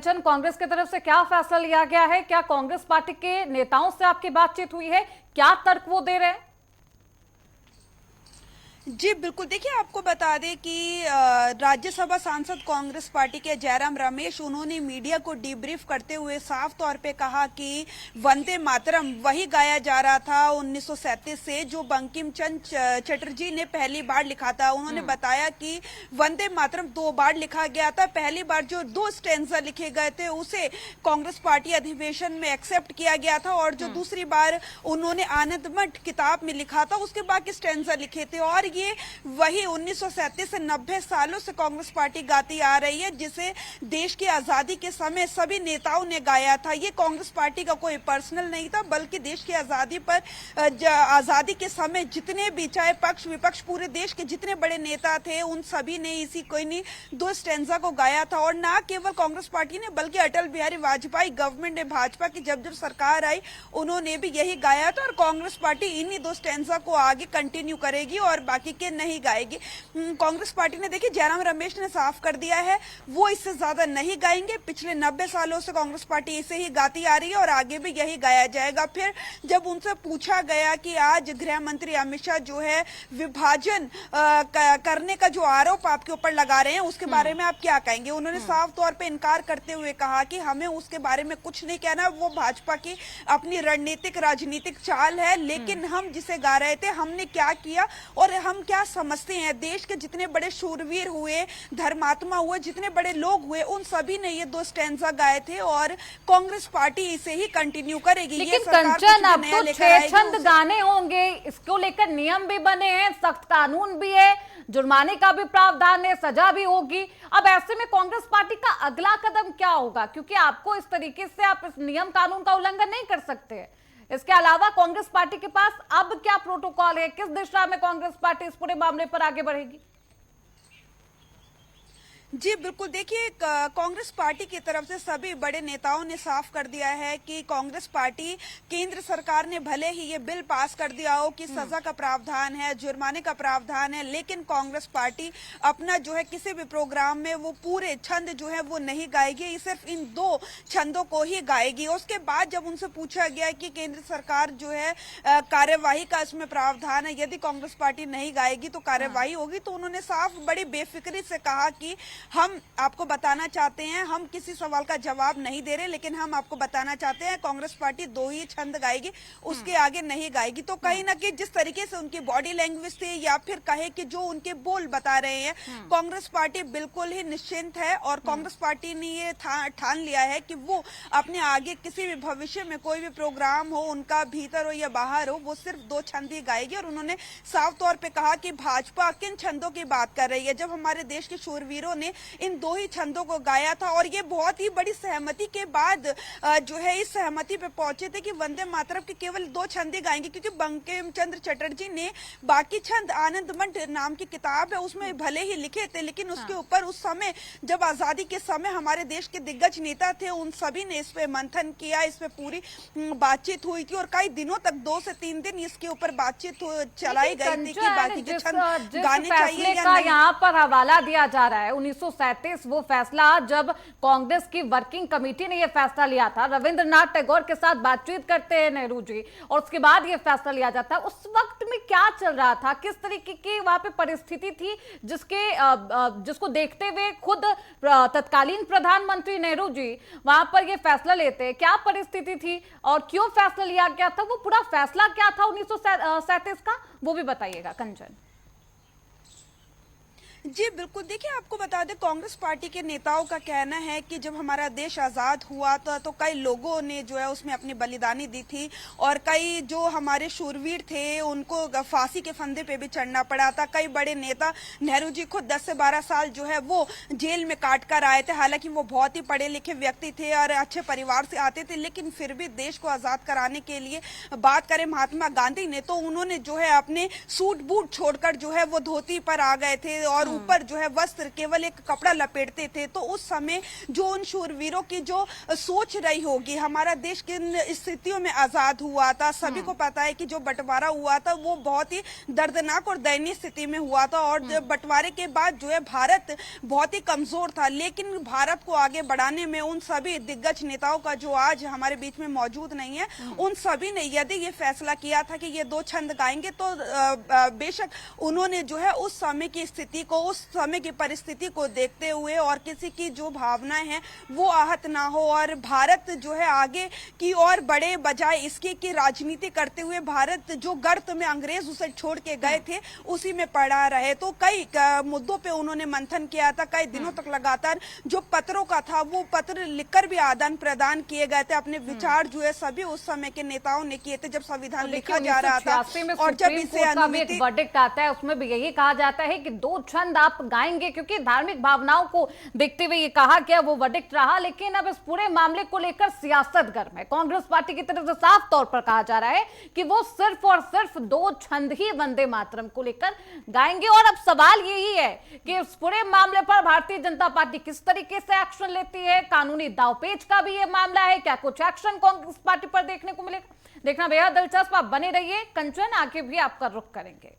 कांग्रेस की तरफ से क्या फैसला लिया गया है? क्या कांग्रेस पार्टी के नेताओं से आपकी बातचीत हुई है? क्या तर्क वो दे रहे हैं? जी बिल्कुल, देखिए आपको बता दें कि राज्यसभा सांसद कांग्रेस पार्टी के जयराम रमेश, उन्होंने मीडिया को डीब्रीफ करते हुए साफ तौर पे कहा कि वंदे मातरम वही गाया जा रहा था 1937 से जो बंकिम चंद्र चटर्जी ने पहली बार लिखा था। उन्होंने बताया कि वंदे मातरम 2 बार लिखा गया था। पहली बार जो 2 स्टैंजा लिखे गए थे उसे कांग्रेस पार्टी अधिवेशन में एक्सेप्ट किया गया था, और जो दूसरी बार उन्होंने आनंद मठ किताब में लिखा था उसके बाकी स्टैंजा लिखे थे। और ये वही 1937 से 90 सालों से कांग्रेस पार्टी गाती आ रही है, जिसे देश की आजादी के समय सभी नेताओं ने गाया था। ये कांग्रेस पार्टी का कोई पर्सनल नहीं था, बल्कि देश की आजादी पर आजादी के समय जितने भी, चाहे पक्ष विपक्ष, पूरे देश के जितने बड़े नेता थे उन सभी ने इसी कोई नहीं 2 स्टैंजा को गाया था। और ना केवल कांग्रेस पार्टी ने, बल्कि अटल बिहारी वाजपेयी गवर्नमेंट ने, भाजपा की जब जब सरकार आई उन्होंने भी यही गाया था। और कांग्रेस पार्टी इन्हीं 2 स्टैंजा को आगे कंटिन्यू करेगी और बाकी के नहीं गाएगी। कांग्रेस पार्टी ने, देखिए जयराम रमेश ने साफ कर दिया है वो इससे ज्यादा नहीं गाएंगे। पिछले 90 सालों से कांग्रेस पार्टी इसे ही गाती आ रही है और आगे भी यही गाया जाएगा। फिर जब उनसे पूछा गया कि आज गृह मंत्री अमित शाह जो है विभाजन करने का जो आरोप आपके ऊपर लगा रहे हैं उसके बारे में आप क्या कहेंगे, उन्होंने साफ तौर पे इनकार करते हुए कहा कि हमें उसके बारे में कुछ नहीं कहना, वो भाजपा की अपनी रणनीतिक राजनीतिक चाल है। लेकिन हम जिसे गा रहे थे हमने क्या किया और हम क्या समझते हैं, देश के जितने बड़े शूरवीर हुए, धर्मात्मा हुए, जितने बड़े लोग हुए, उन सभी ने ये 2 स्टैंजा गाए थे और कांग्रेस पार्टी इसे ही कंटिन्यू करेगी। लेकिन कंचन, अब तो 6 छंद गाने होंगे, इसको लेकर नियम भी बने हैं, सख्त कानून भी है, जुर्माने का भी प्रावधान है, सजा भी होगी। अब ऐसे में कांग्रेस पार्टी का अगला कदम क्या होगा? क्योंकि आपको इस तरीके से आप इस नियम कानून का उल्लंघन नहीं कर सकते। इसके अलावा कांग्रेस पार्टी के पास अब क्या प्रोटोकॉल है? किस दिशा में कांग्रेस पार्टी इस पूरे मामले पर आगे बढ़ेगी? जी बिल्कुल, देखिए कांग्रेस पार्टी की तरफ से सभी बड़े नेताओं ने साफ कर दिया है कि कांग्रेस पार्टी, केंद्र सरकार ने भले ही ये बिल पास कर दिया हो कि सजा का प्रावधान है, जुर्माने का प्रावधान है, लेकिन कांग्रेस पार्टी अपना जो है किसी भी प्रोग्राम में वो पूरे छंद जो है वो नहीं गाएगी, सिर्फ इन 2 छंदों को ही गाएगी। उसके बाद जब उनसे पूछा गया कि केंद्र सरकार जो है कार्यवाही का इसमें प्रावधान है, यदि कांग्रेस पार्टी नहीं गाएगी तो कार्यवाही होगी, तो उन्होंने साफ बड़ी बेफिक्री से कहा कि हम आपको बताना चाहते हैं, हम किसी सवाल का जवाब नहीं दे रहे, लेकिन हम आपको बताना चाहते हैं कांग्रेस पार्टी 2 ही छंद गाएगी, उसके आगे नहीं गाएगी। तो कहीं ना कहीं जिस तरीके से उनकी बॉडी लैंग्वेज थी या फिर कहे कि जो उनके बोल बता रहे हैं, कांग्रेस पार्टी बिल्कुल ही निश्चिंत है। और कांग्रेस पार्टी ने ये ठान लिया है कि वो अपने आगे किसी भी भविष्य में कोई भी प्रोग्राम हो, उनका भीतर हो या बाहर हो, वो सिर्फ 2 छंद ही गाएगी। और उन्होंने साफ तौर पे कहा कि भाजपा किन छंदों की बात कर रही है, जब हमारे देश के शूरवीरों ने इन 2 ही छंदों को गाया था। और ये बहुत ही बड़ी सहमति के बाद जो है इस सहमति पे पहुंचे थे कि वंदे मातरम के केवल 2 छंद ही गाएंगे, क्योंकि बंकिम चंद्र चटर्जी ने बाकी छंद आनंद मठ नाम की किताब है उसमें भले ही लिखे थे, लेकिन उसके ऊपर उस समय जब आजादी के समय हमारे देश के दिग्गज नेता थे उन सभी ने इस पे मंथन किया, इस पे पूरी बातचीत हुई थी और कई दिनों तक 2 से 3 दिन इसके ऊपर बातचीत चलाई गई थी कि बाकी के छंद गाने चाहिए या नहीं। यहाँ पर हवाला दिया जा रहा है 1937 वो फैसला जब कांग्रेस की वर्किंग कमेटी ने यह फैसला लिया था, रविंद्रनाथ टैगोर के साथ बातचीत करते हैं नेहरू जी और उसके बाद यह फैसला लिया जाता है। उस वक्त में क्या चल रहा था, किस तरीके की वहां पे परिस्थिति थी जिसको देखते हुए खुद तत्कालीन प्रधानमंत्री नेहरू जी वहां पर यह फैसला लेते, क्या परिस्थिति थी और क्यों फैसला लिया गया था? वो पूरा फैसला क्या था 1937 का, वो भी बताइएगा कंचन। जी बिल्कुल, देखिए आपको बता दें कांग्रेस पार्टी के नेताओं का कहना है कि जब हमारा देश आज़ाद हुआ था तो कई लोगों ने जो है उसमें अपनी बलिदानी दी थी और कई जो हमारे शूरवीर थे उनको फांसी के फंदे पे भी चढ़ना पड़ा था। कई बड़े नेता, नेहरू जी खुद 10 से 12 साल जो है वो जेल में काट कर आए थे, हालांकि वो बहुत ही पढ़े लिखे व्यक्ति थे और अच्छे परिवार से आते थे, लेकिन फिर भी देश को आज़ाद कराने के लिए बात करें महात्मा गांधी ने तो उन्होंने जो है अपने सूट बूट छोड़कर जो है वो धोती पर आ गए थे और ऊपर जो है वस्त्र केवल एक कपड़ा लपेटते थे। तो उस समय जो उन शूरवीरों की जो सोच रही होगी, हमारा देश किन स्थितियों में आजाद हुआ था, सभी को पता है कि जो बंटवारा हुआ था वो बहुत ही दर्दनाक और दयनीय स्थिति में हुआ था। और बंटवारे के बाद जो है भारत बहुत ही कमजोर था, लेकिन भारत को आगे बढ़ाने में उन सभी दिग्गज नेताओं का जो आज हमारे बीच में मौजूद नहीं है, उन सभी ने यदि ये फैसला किया था कि ये दो छंद गाएंगे, तो बेशक उन्होंने जो है उस समय की स्थिति को, उस समय की परिस्थिति को देखते हुए और किसी की जो भावनाएं हैं वो आहत ना हो और भारत जो है आगे की ओर बढ़े, बजाय इसके की राजनीति करते हुए भारत जो गर्त में अंग्रेज उसे छोड़ के गए थे उसी में पड़ा रहे। तो कई मुद्दों पे उन्होंने मंथन किया था, कई दिनों तक लगातार जो पत्रों का था वो पत्र लिखकर भी आदान प्रदान किए गए थे। अपने विचार जो है सभी उस समय के नेताओं ने किए थे जब संविधान लिखा जा रहा था। और जब इसे अनुमति वर्डिक्ट आता है उसमें भी यही कहा जाता है कि दो छंद आप गाएंगे, क्योंकि धार्मिक भावनाओं को देखते हुए ये कहा गया, वो वर्डिक्ट रहा। लेकिन अब इस पूरे मामले को लेकर सियासत गर्म है। कांग्रेस पार्टी की तरफ से साफ तौर पर कहा जा रहा है कि वो सिर्फ और सिर्फ दो छंद ही वंदे मातरम को लेकर गाएंगे। और अब सवाल यही है कि इस पूरे मामले पर भारतीय जनता पार्टी किस तरीके से एक्शन लेती है। कानूनी दांवपेच का भी ये मामला है, क्या कुछ एक्शन कांग्रेस पार्टी पर देखने को मिलेगा, देखना बेहद दिलचस्प। आप बने रहिए। कंचन, आगे भी आपका रुख करेंगे।